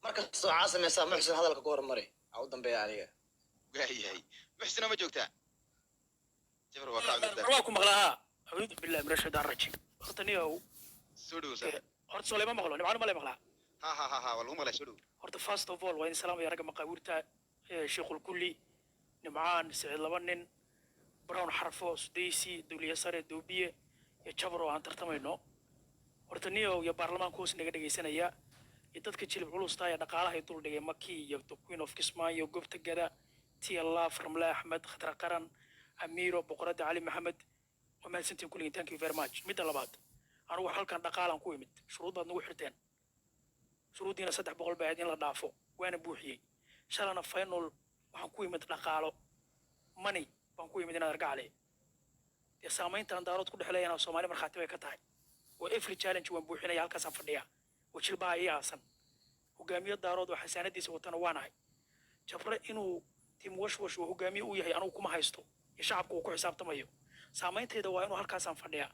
marka soo caasameysa muxsin hadalka ku hormaray u dambeeya aniga waayahay muxsina ma joogtaa jabr waa ka cudurdaa waa ku maqlaa أعوذ بالله من الشيطان الرجيم hortaniyo soo sa horta Suleyman maqlo nimcaan ma lay maqlaa ha wal huma la soo dhow horta first of all waa in salaam iyo raga maqaawirta sheekul kulli nimcaan sicid laba nin brown xarfo sudaysi dawliye sare doobiye iyo jabro aan tartamayno horta niyo iyo baarlamaanka hoos naga dhageysanaya iyo dadka jilib culusta ee dhaqaalaha dul dhigay Maki iyo the Queen of Kismaayo goobta gada TLA Farmla Ahmed Khadra Qaran Amiro Boqorada Ali Maxamed وما سنتين كلين thank you very much mid labaad anigu halkan dhaqaalan ku imid shuruudaad nagu xirteen shuruudiina 300 baad in la dhaafo waana buuxiyay shalana final waxaan ku imid dhaqaalo money baan ku imid inaan argacale ya saameynta daarood ku dhaxleeyana Soomaali marxaati way ka tahay oo every challenge waan buuxinay halkaas aan fadhiya oo jilbaa ay aasan hogaamiye daarood waxa sanadiisa watana waanahay jabra inuu tim washwash oo hogaamiye u yahay anigu kuma haysto iyo shacabku uu ku xisaabtamayo saameynteeda waa inuu halkaas aan fadhiya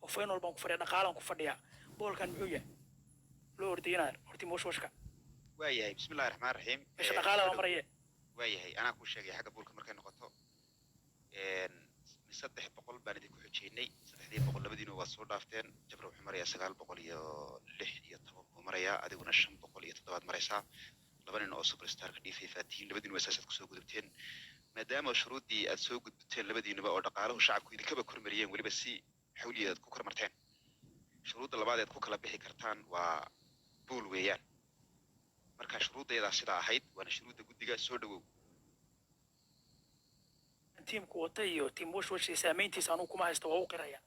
oo final baan ku fadhiya dhaqaalan ku fadhiya boolkan muxuu yahay loo ordaynaar horti mooshwashka waayahay bismillaahir rahmaanir rahiim meesha dhaqaala la marayay waayahay anaa ku sheegay xagga boolka markay noqoto 300 baan idin ku xujeynay 300 labadiina waa soo dhaafteen jabra wuxuu marayaa 906 buu marayaa adiguna 507 maraysaa laba nin oo superstar ka dhifay faatihin labadiina waa saasad ku soo gudubteen maadaama shuruudii aad soo gudubteen labadiinaba oo dhaqaalaha shacabku idinka kormariyeen waliba si xawliyeed ku kormarteen shuruudda labaad aad ku kala bixi kartaan waa buul weeyaan marka shuruudeeda sida ahayd waana shuruudda guddiga soo dhawow tiimku wata iyo tiim washwash saameyntiisa anu kuma haysto waa u qiraya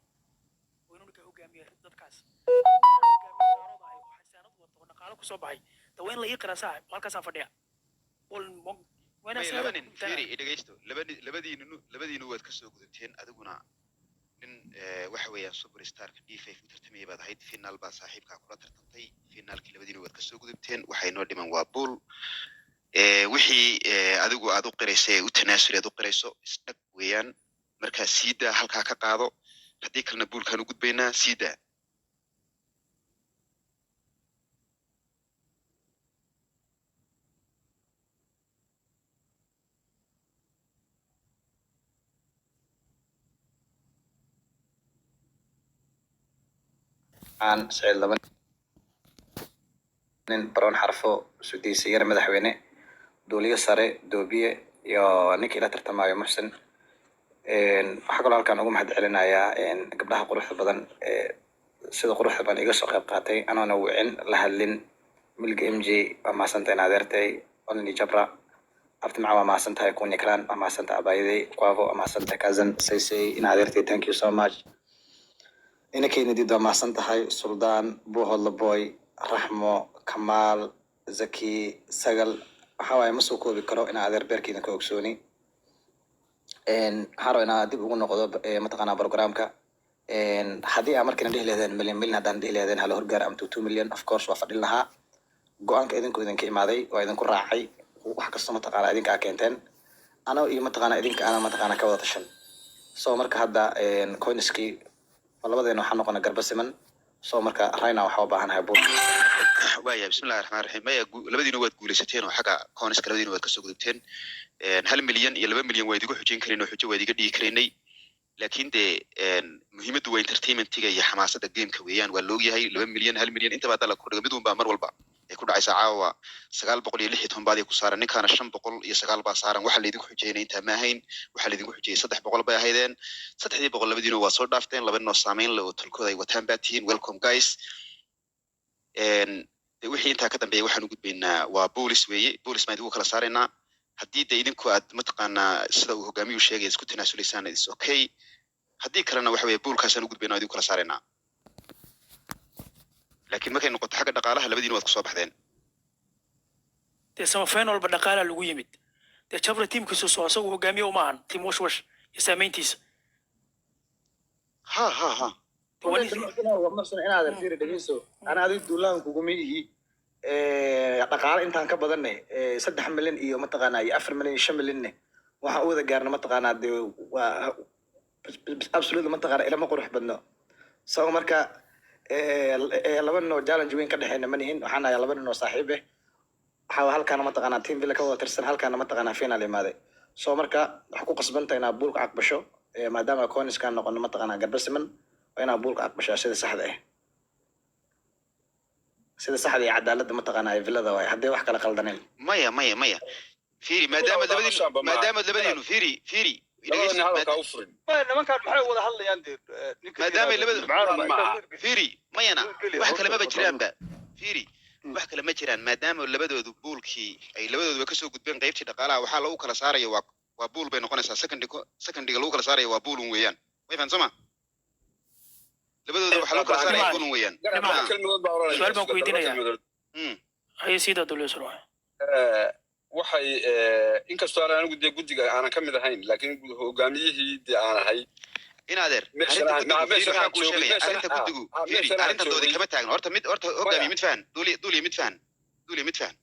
waynu ninka hogaamiye dadkaas xasaanad wato dhaqaalo ku soo baxay daweyn la ii qira saaxib halkaas aan fadhiya وانا سألني فيري إذا جيستو لبدي نواد كسو قدرتين أدقنا من وحويا سوبر ستار كدي في ترتمي بعد هيد فينال با صاحب كاكولا ترتمي فينال كي لبدي نواد كسو قدرتين وحي نودي من وابول وحي أدقو قريسي وتناسل أدقو قريسو استك ويان مركز سيدا هالكا كقاضو هديك النبول كانوا قد بينا سيدا عن سعيد لبن برون حرفو سديسي يرى مدحوينه دولية ساري دوبية يا نيكي لا ترتمى يا محسن حقول لك أنا أقوم حد علينا يا قبلها قروح بدن سيد قروح بدن يقص قيب قاتي أنا نوعين لهالين ملك إم جي وما سنتين عذرتي أنني جبرة عرفت معه ما سنتها يكون يكران وما سنتها أبايدي قوافو وما سنتها كازن سيسي إن عذرتي thank you so much إنك نديد ما سنتهاي سلطان بوهول بوي رحمو كمال زكي سجل حواي مسوكو بكرو إن عذر بيركي نكو أكسوني إن هارو إن دي بقول نقض متقنا برنامجك إن حدي أمر كنا ديه لهذين مليون هذان ديه لهذين هلا هرجر أم 2 مليون of course وفضل لها جوانك إذن كو كإمادي وإذن كو راعي وحكست متقنا إذن كأكنتين أنا وإيه متقنا إذن كأنا متقنا كوضع تشن سو مرك هذا إن كوينسكي labadeen waxaan noqonaa garba siman soo marka rayna waxa u baahanahay buur waaya bismillaahir rahmaanir rahiim maya labadiina waad guulaysateen oo xaga kooniska labadiina waad ka soo gudubteen 1 milyan iyo 2 milyan waa idigu xujin kareen oo xujo waa idiga dhigi kareenay laakiin de muhiimaddu waa entertainmentiga iyo xamaasada gameka weeyaan waa loo yahay 2 milyan 1 milyan inta baad la ku dhigo mid walba mar walba ay ku dhacaysa caawa 960 baad ku saaran ninkaana 509 baa saaran waxa la idigu xujeynay inta ma ahayn waxa la idigu xujiyay 300 bay ahaydeen 300 labadiina waa soo dhaafteen laba noo saameyn la oo talkooda ay wataan baatiin welcome guys wixii inta ka dambeeyay waxaan u gudbaynaa waa police weeye police ma idigu kala saareynaa haddii de idinku aad mataqaanaa sida uu hogaamiyuu sheegay isku tanaasuleysaan is okay haddii kalena waxa weeye poolkaasaan u gudbaynaa idigu kala saareynaa laakiin markay noqoto xagga dhaqaalaha labadiina waad ku soo baxdeen dee sama final ba dhaqaala lagu yimid dee jabra tiimkiisu soo asagu hogaamiye uma ahan tiim washwash iyo saameyntiisa ha ومحسن أنا هذا الفير دقيسو أنا هذا الدولار كوجميه dhaqaale intaan ka badanay 3 milyan iyo mataqaanaa 4 milyan 5 milyan waxa uu wada gaarna mataqaanaa de waa absolutely mataqaanaa ilama qurux badno soo marka laba noo challenge weyn ka dhaxeeyna manihin waxaan ahay laba noo saaxiib ah waxaa halkaana mataqaanaa team villa ka wada tirsan halkaana mataqaanaa final imaaday soo marka waxaa ku qasbanta inaad buulka aqbasho maadaama coniskaan noqono mataqaanaa garba siman waa inaad buulka aqbashaa sida saxda ah sida saxda iyo cadaaladda mataqaanaa villada waay haddii wax kala qaldaneen maya fiiri maadaama labadiinu fiiri nimankaan maxay wada hadlayaan dee maadaama labadu fiiri mayana wax kale maba jiraanba fiiri wax kale ma jiraan maadaama labadoodu buulkii ay labadooduba kasoo gudbeen qaybtii dhaqaalaha waxaa lagu kala saaraya waa buul bay noqonaysaa secondiga lagu kala saaraya waa buulun weeyaan way fahan soma labadooda waxaa lagu kala saaraya buulun weeyaan su'aal baan ku weydiinayaa haye sida dawladda waxay inkastoo aan anigu dee guddiga aanan ka mid ahayn laakiin hogaamiyihii dee aan ahay inaadeer arrinta guddigu arrintan doodi kama taagno horta hogaamiye mid fahan duuliya mid fahan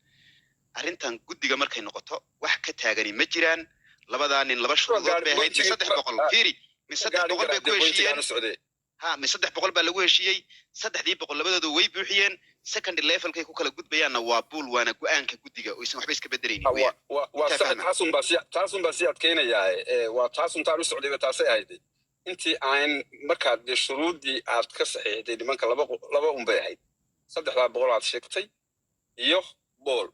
arrintan guddiga markay noqoto wax ka taagani ma jiraan labadaa nin laba shuruudood bay ahayd min 300 fiiri min 300 bay ku heshiiyeen min 300 baa lagu heshiiyey 300 labadoodu way buuxiyeen second levelkay ku kala gudbayaanna waa buul waana go-aanka guddiga oo isan waxba iska bedelaynin taasun baa sii adkaynayaa waa taasun taan u socdayba taasay ahayd intii aan markaad dee shuruuddii aad ka saxiixday nimanka laba unbay ahayd 300 aad sheegtay iyo bool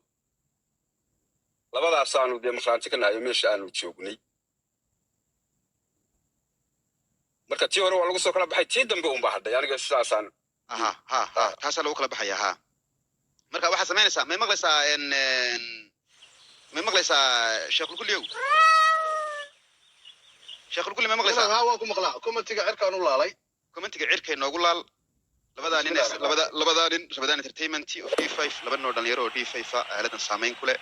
labadaasaanu dee markhaanti ka nahayo meesha aanu joognay marka tii hore waa lagu soo kala baxay tii dambe unbaa hadhay aniga sidaasaan taasaa lagu kala baxaya marka waxaad samaynaysaa may maqlaysaa sheekhulkulliyow sheekhulkulli may maqlaysaa waan ku maqlaa commentiga cirkaan u laalay commentiga cirkay noogu laal labadaa nin Ramadan Entertainment of D5 laba noo dhalinyaro oo D5 aaladan saameyn ku leh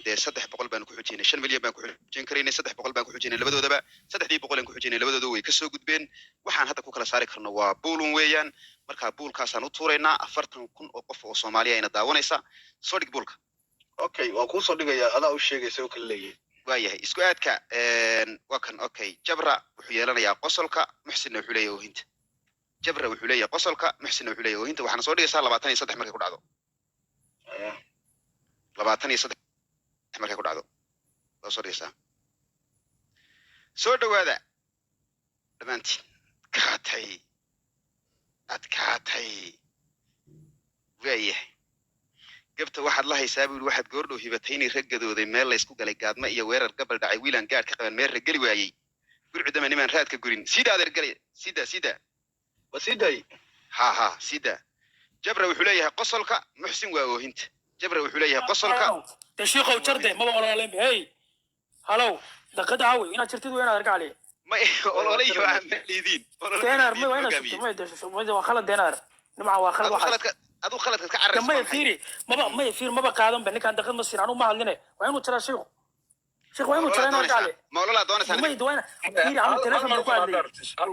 dee 300 baan ku xujinay 5 milyan baan ku xujin karaynay 300 baan ku xujinay labadoodaba 300 aan ku xujinay labadoodu way ka soo gudbeen waxaan hadda ku kala saari karno waa buulun weeyaan marka buulkaasaan u tuuraynaa 40,000 oo qof oo Soomaaliya ayna daawanaysa soo dhig buulka okay waa kuu soo dhigayaa adaa u sheegaysa oo kala leeyahay waayahay isku aadka waa kan okay jabra wuxuu yeelanayaa qosolka muxsinna wuxuu leeyahay oohinta jabra wuxuu leeyahay qosolka muxsinna wuxuu leeyahay oohinta waxaana soo dhigaysaa 23 markay ku dhacdo 23 markay ku dhacdo loo soo dhigaysaa soo dhawaada dhammaantiin adkaatay waayahay gabta waxaad la haysaa buu waxaad goordhow hibatayni raggadooday meel laysku galay gaadma iyo weerar gabal dhacay wiilaan gaadh ka qaban meel raggali waayey gurcudama nimaan raadka gurin sida adeer galay sida wasiday sida jabra wuxuu leeyahay qosolka muxsin waa oohinta jabra wuxuu leeyahay qosolka tashiiqow jarde maba ololaleen hey halow daqad caawi inaad jirtid waa inaad argacali ma ololayo aan liidin deenar ma waa inaad jirtid ma waa khalad deenar nimca waa khalad waxa aduu khaladka ka carrayso ma fiiri maba qaadan ba ninkaan daqad ma siin anu ma hadline waa inuu jiraa sheekhu waa inuu jiraa inuu argacali ma ololaa doonaysaa ma idwaana fiiri anu telefoon baan ku hadlay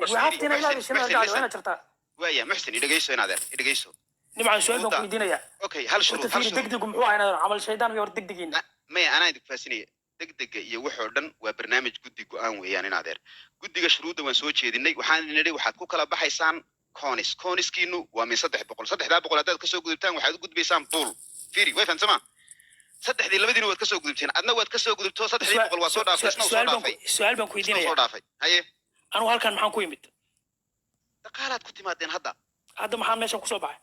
waxaaftina ilaali shina argacali waa inaad jirtaa waaya muxsin idhagayso inaadeer idhagayso nimca su'aal baan ku weydiinaya okay hal shuruud degdegu muxuu ahaa inaad camal shaydaan iyo hor degdegiina maya anaa idinku faasinaya degdega iyo waxoo dhan waa barnaamij guddi go-aan weeyaan inaadeer guddiga shuruudda waan soo jeedinay waxaan nidhi waxaad ku kala baxaysaan coniskiinu waa min 300 haddaad kasoo gudubtaan waxaad u gudbaysaan buul fiiri way fahamsama 3 labadiina waad kasoo gudubteen adna waad kasoo gudubto 300 waa soo dhaafay isna soo dhaafay su'aal baan ku weydiinaya soo dhaafay haye anu halkan maxaan ku yimid dhaqaalaad ku timaadeen hadda maxaan meeshan kusoo baxay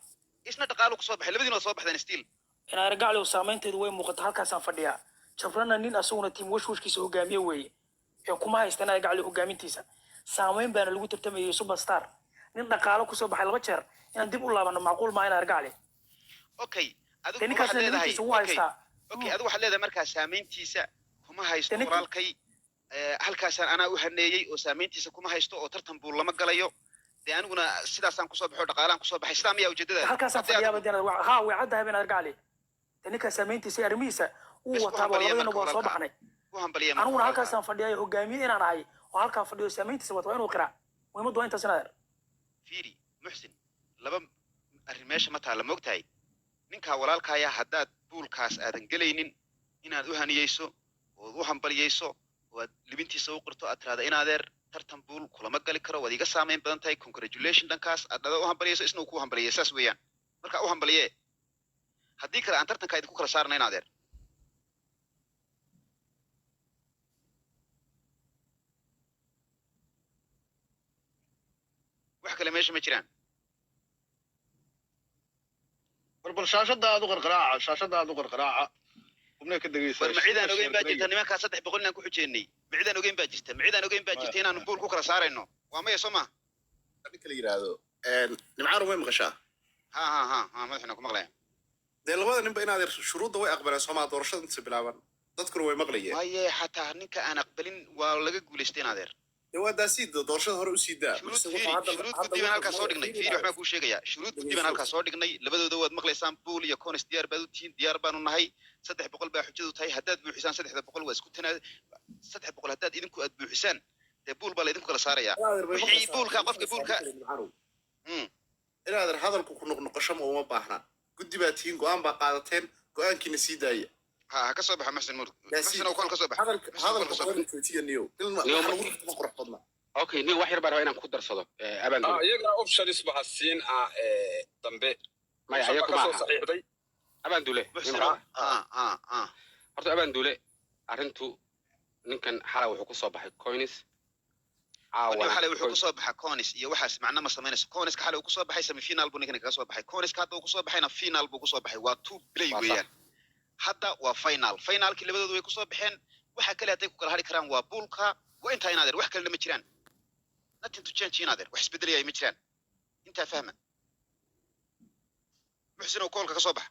isna dhaqaalo kusoo baxay labadiina waad soo baxdeen stiil inaa argacli saameynteedu way muuqata halkaasaan fadhiyaa jabrana nin asaguna tiim washwashkiisa hogaamiye weeye ee kuma haystan argacli hogaamintiisa saameyn baana lagu tartamayay superstar nin dhaqaalo kusoo baxay 2 jeer inaan dib u laabano macquul ma ina argacli okay adigu waxaad leedahay okay adigu waxaad leedahay markaa saameyntiisa kuma haysto qoraalkay halkaasaan anaa u haneeyey oo saameyntiisa kuma haysto oo tartan buu lama galayo dee aniguna sidaasaan kusoo baxo dhaqaalaan kusoo baxay sidaa miyaa ujeedada halkaasaan fadhiyaaba deenad way caddahay been argacli ninka saameyntiisa arrimihiisa uu wataaba labadana waa soo baxnay aniguna halkaasaan fadhiyay hogaamiye inaan ahay oo halkaan fadhiyo saameyntiisa wata waa inuu qiraa muhiimadu waa intaas inaad fiiri muxsin laba arrin meesha ma taalla moogtahay ninkaa walaalkaaya haddaad buulkaas aadan gelaynin inaad u haniyeyso ood u hambaliyeyso oo aad libintiisa u qirto aad tiraada inaadeer tartan buul kulama gali karo waad iga saameyn badan tahay congratulation dhankaas aad dhada u hambaliyeyso isna uu ku hambaliyey saas weeyaan marka u hambaliye haddii kale aan tartanka idinku kala saarnayn adeer wax kale meesha ma jiraan bal shaashada aad u qarqaraaca shaashada aad u qarqaraaca qubnay ka dageysa war macidaan ogeyn baa jirta nimankaa 300 inaan ku xujeennay macidaan ogeyn baa jirta inaan buul ku kala saarayno waa maya soo ma ninka la yiraahdo nimcaan way maqashaa ha madaxna ku maqlayaa dee labada ninba inaad shuruudda way aqbaleen Soomaa doorashada inta bilaaban dadkuna way maqlayeen waaye xataa ninka aan aqbalin waa laga guuleystay inaad waa daasiid doorashada hore u sii daa shuruud guddiban halkaas soo dhignay fiiri waxbaa kuu sheegayaa shuruud guddiban halkaas soo dhignay labadooda waad maqlaysaan buul iyo conis diyaar baad u tihiin diyaar baanu nahay 300 baa xujadu tahay haddaad buuxisaan 300 waa isku tanaa 300 haddaad idinku aad buuxisaan dee buul baa laydinku kala saarayaa wixii buulka qofka buulka inaad hadalku ku noqnoqosho ma uma baahna guddi baa tihiin go'aan baa qaadateen go'aankiina sii daaya ha ka soo baxa maxsan mur maxsan oo ka soo baxa hadalku qodotiyo ilma qurux badna okay ni wax yar baa inaan ku darsado aban iyaga options baa siin dambe ma ayagu ma aban dule horta aban dule arintu ninkan xalay wuxuu ku soo baxay coins xalay wuxuu ku soo baxay coins iyo waxaas macna ma sameynayso coins ka xalay uu ku soo baxay semi final buu ninkan kaga soo baxay coins ka hadda uu ku soo baxayna final buu ku soo baxay waa two play weeyaan hadda waa finalkii labadoodu way ku soo baxeen waxa kale haday ku kala hari karaan waa buulka waa inta inaadeer wax kale ma jiraan nothing to change inaadeer wax isbedelaya ma jiraan inta fahma muxsin oo koolka ka soo baxa